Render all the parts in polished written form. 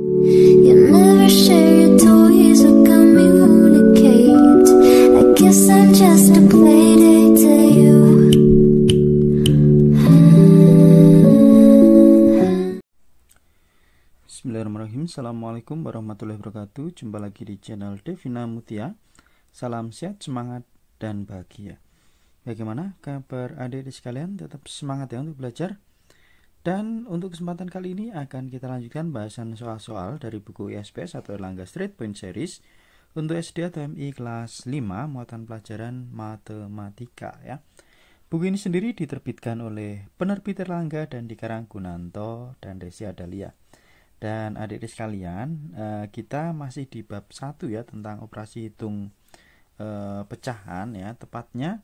You never share your toys or communicate. I guess I'm just a playdate to you. Bismillahirrahmanirrahim. Assalamualaikum warahmatullahi wabarakatuh. Jumpa lagi di channel Devina Mutia. Salam sehat, semangat, dan bahagia. Bagaimana kabar adik-adik sekalian? Tetap semangat ya untuk belajar. Dan untuk kesempatan kali ini akan kita lanjutkan bahasan soal-soal dari buku ISPS atau Erlangga Straight Point Series untuk SD atau MI kelas 5 muatan pelajaran matematika ya. Buku ini sendiri diterbitkan oleh penerbit Erlangga dan dikarang Gunanto dan Desi Adalia. Dan adik-adik sekalian, kita masih di bab 1 ya, tentang operasi hitung pecahan ya. Tepatnya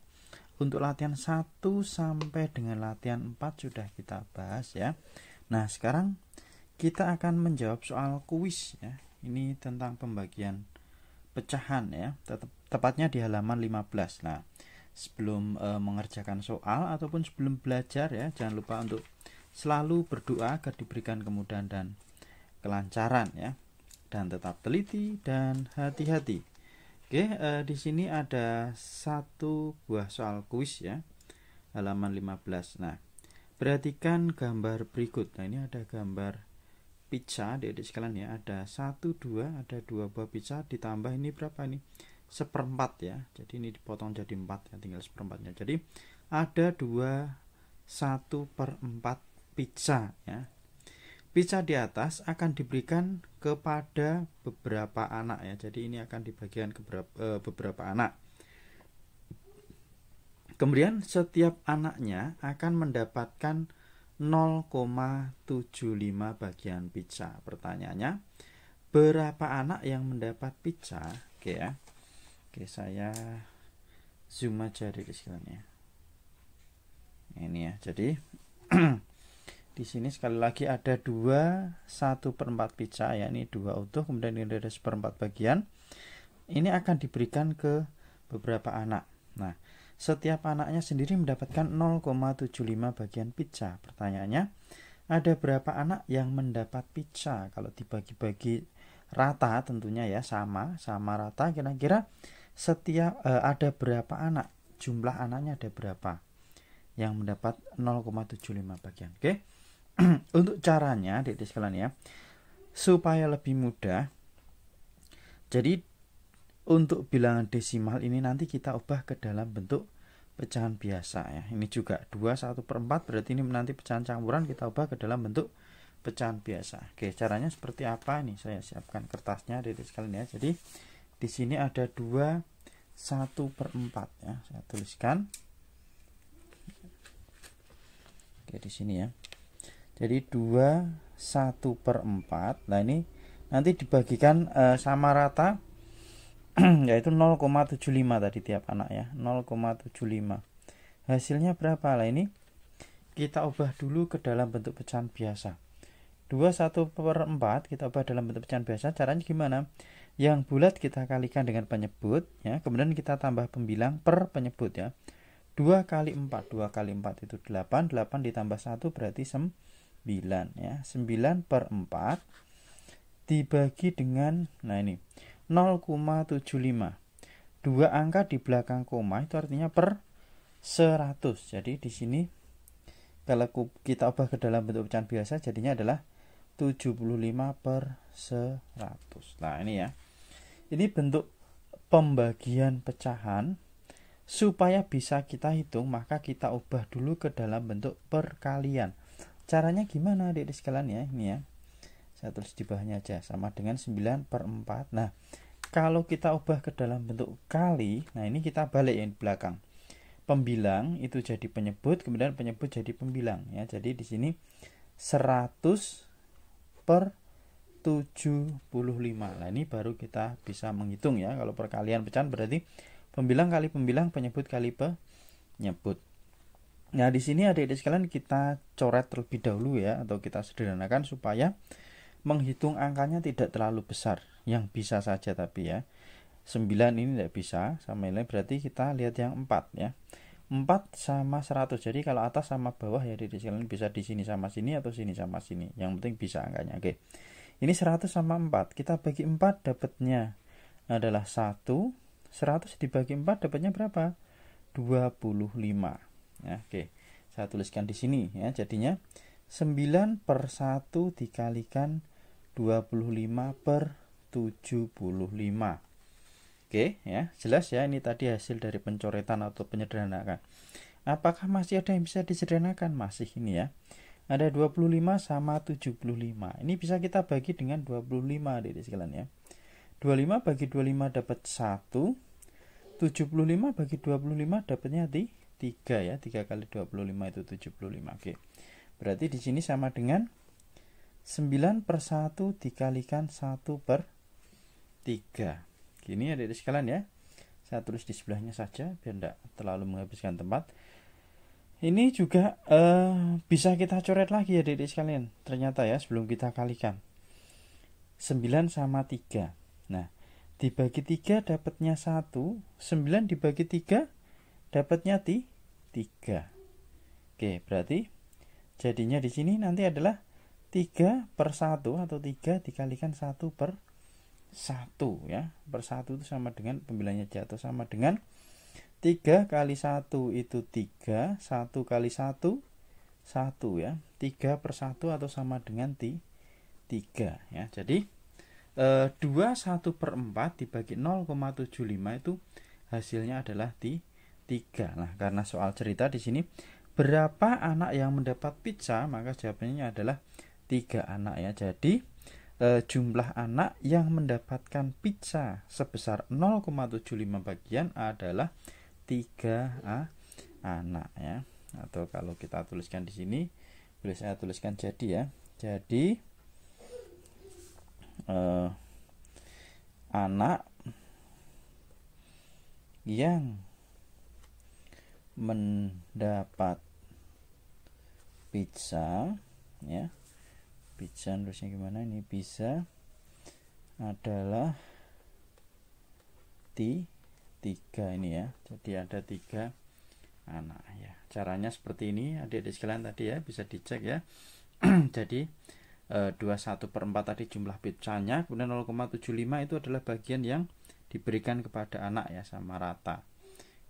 untuk latihan 1 sampai dengan latihan 4 sudah kita bahas ya. Nah, sekarang kita akan menjawab soal kuis ya. Ini tentang pembagian pecahan ya. Tepatnya di halaman 15. Nah, sebelum mengerjakan soal ataupun sebelum belajar ya, jangan lupa untuk selalu berdoa agar diberikan kemudahan dan kelancaran ya. Dan tetap teliti dan hati-hati. Oke, di sini ada satu buah soal kuis ya, halaman 15. Nah, perhatikan gambar berikut. Nah, ini ada gambar pizza, adik-adik sekalian ya. Ada 1, 2, ada 2 buah pizza, ditambah ini berapa nih? 1/4 ya. Jadi ini dipotong jadi 4 ya, tinggal 1/4-nya. Jadi ada 1/4 pizza ya. Pizza di atas akan diberikan kepada beberapa anak ya. Jadi ini akan dibagikan ke beberapa anak. Kemudian setiap anaknya akan mendapatkan 0,75 bagian pizza. Pertanyaannya, berapa anak yang mendapat pizza? Oke ya. Oke, saya zoom aja di sekalian ya. Ini ya. Jadi di sini sekali lagi ada 1/4 pizza ya, ini 2 utuh, kemudian ini ada 1/4 bagian. Ini akan diberikan ke beberapa anak. Nah, setiap anaknya sendiri mendapatkan 0,75 bagian pizza. Pertanyaannya, ada berapa anak yang mendapat pizza? Kalau dibagi-bagi rata tentunya ya, sama rata, kira-kira setiap ada berapa anak? Jumlah anaknya ada berapa yang mendapat 0,75 bagian? Oke. Untuk caranya, adik-adik sekalian ya, supaya lebih mudah, jadi untuk bilangan desimal ini nanti kita ubah ke dalam bentuk pecahan biasa ya. Ini juga 2/1/4, berarti ini nanti pecahan campuran kita ubah ke dalam bentuk pecahan biasa. Oke, caranya seperti apa? Ini saya siapkan kertasnya, adik-adik sekalian ya. Jadi di sini ada 2/1/4 ya. Saya tuliskan. Oke, di sini ya. Jadi 2/1/4. Nah, ini nanti dibagikan sama rata yaitu 0,75 tadi tiap anak ya, 0,75. Hasilnya berapa? Lah ini kita ubah dulu ke dalam bentuk pecahan biasa. 2/1/4 kita ubah dalam bentuk pecahan biasa. Caranya gimana? Yang bulat kita kalikan dengan penyebut ya, kemudian kita tambah pembilang per penyebut ya. 2 kali 4, 2 kali 4 itu 8, 8 ditambah 1 berarti 9 ya. 9/4 dibagi dengan, nah ini 0,75. 2 angka di belakang koma itu artinya per 100. Jadi di sini kalau kita ubah ke dalam bentuk pecahan biasa jadinya adalah 75/100. Nah, ini ya. Ini bentuk pembagian pecahan. Supaya bisa kita hitung, maka kita ubah dulu ke dalam bentuk perkalian. Caranya gimana adik-adik sekalian ya? Ini ya. Saya tulis di bawahnya aja, sama dengan 9/4. Nah, kalau kita ubah ke dalam bentuk kali, nah ini kita balik yang di belakang. Pembilang itu jadi penyebut, kemudian penyebut jadi pembilang ya. Jadi di sini 100/75. Nah, ini baru kita bisa menghitung ya. Kalau perkalian pecahan berarti pembilang kali pembilang, penyebut kali penyebut. Nah, di sini adik-adik sekalian kita coret terlebih dahulu ya, atau kita sederhanakan supaya menghitung angkanya tidak terlalu besar. Yang bisa saja tapi ya. 9 ini tidak bisa, sama ini berarti kita lihat yang 4 ya. 4 sama 100. Jadi kalau atas sama bawah ya adik-adik sekalian bisa di sini sama sini atau sini sama sini. Yang penting bisa angkanya. Oke. Ini 100 sama 4. Kita bagi 4 dapatnya adalah 1. 100 dibagi 4 dapatnya berapa? 25. Ya, oke. Saya tuliskan di sini ya. Jadinya 9 per 1 dikalikan 25 per 75. Oke ya, jelas ya, ini tadi hasil dari pencoretan atau penyederhanakan. Apakah masih ada yang bisa disederhanakan? Masih ini ya. Ada 25 sama 75. Ini bisa kita bagi dengan 25 adik sekalian ya. 25 bagi 25 dapat 1. 75 bagi 25 dapatnya 3 ya. 3 kali 25 itu 75. Oke. Berarti di sini sama dengan 9 per 1 dikalikan 1 per 3. Gini adik sekalian ya. Saya tulis di sebelahnya saja biar tidak terlalu menghabiskan tempat. Ini juga bisa kita coret lagi ya adik sekalian. Ternyata ya, sebelum kita kalikan 9 sama 3. Nah, dibagi 3 dapatnya 1. 9 dibagi 3 dapatnya 3. Oke, berarti jadinya di sini nanti adalah 3 per 1 atau 3 dikalikan 1 per 1 ya. Per 1 itu sama dengan pembilangnya jatuh sama dengan 3 kali 1 itu 3, 1 kali 1 1 ya. 3 per 1 atau sama dengan 3 ya. Jadi 2 1 per 4 dibagi 0,75 itu hasilnya adalah 3. Nah, karena soal cerita di sini berapa anak yang mendapat pizza, maka jawabannya adalah 3 anak ya. Jadi jumlah anak yang mendapatkan pizza sebesar 0,75 bagian adalah 3 anak ya. Atau kalau kita tuliskan di sini, boleh saya tuliskan jadi ya. Jadi anak yang mendapat pizza ya. Pizza terusnya gimana ini? Pizza adalah 3 ini ya. Jadi ada 3 anak ya. Caranya seperti ini adik-adik sekalian tadi ya, bisa dicek ya. Jadi 21 per 4 tadi jumlah pizzanya, kemudian 0,75 itu adalah bagian yang diberikan kepada anak ya, sama rata.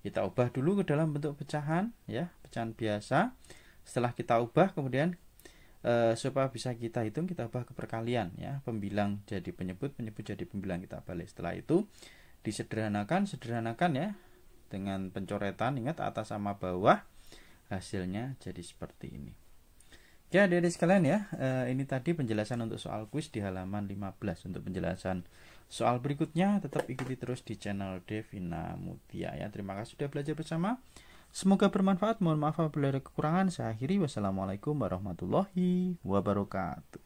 Kita ubah dulu ke dalam bentuk pecahan ya, pecahan biasa. Setelah kita ubah kemudian supaya bisa kita hitung, kita ubah ke perkalian ya. Pembilang jadi penyebut, penyebut jadi pembilang, kita balik. Setelah itu disederhanakan ya dengan pencoretan, ingat atas sama bawah, hasilnya jadi seperti ini. Oke adik-adik sekalian ya, ini tadi penjelasan untuk soal kuis di halaman 15. Untuk penjelasan soal berikutnya tetap ikuti terus di channel Devina Mutia ya. Terima kasih sudah belajar bersama. Semoga bermanfaat. Mohon maaf apabila ada kekurangan. Saya akhiri. Wassalamualaikum warahmatullahi wabarakatuh.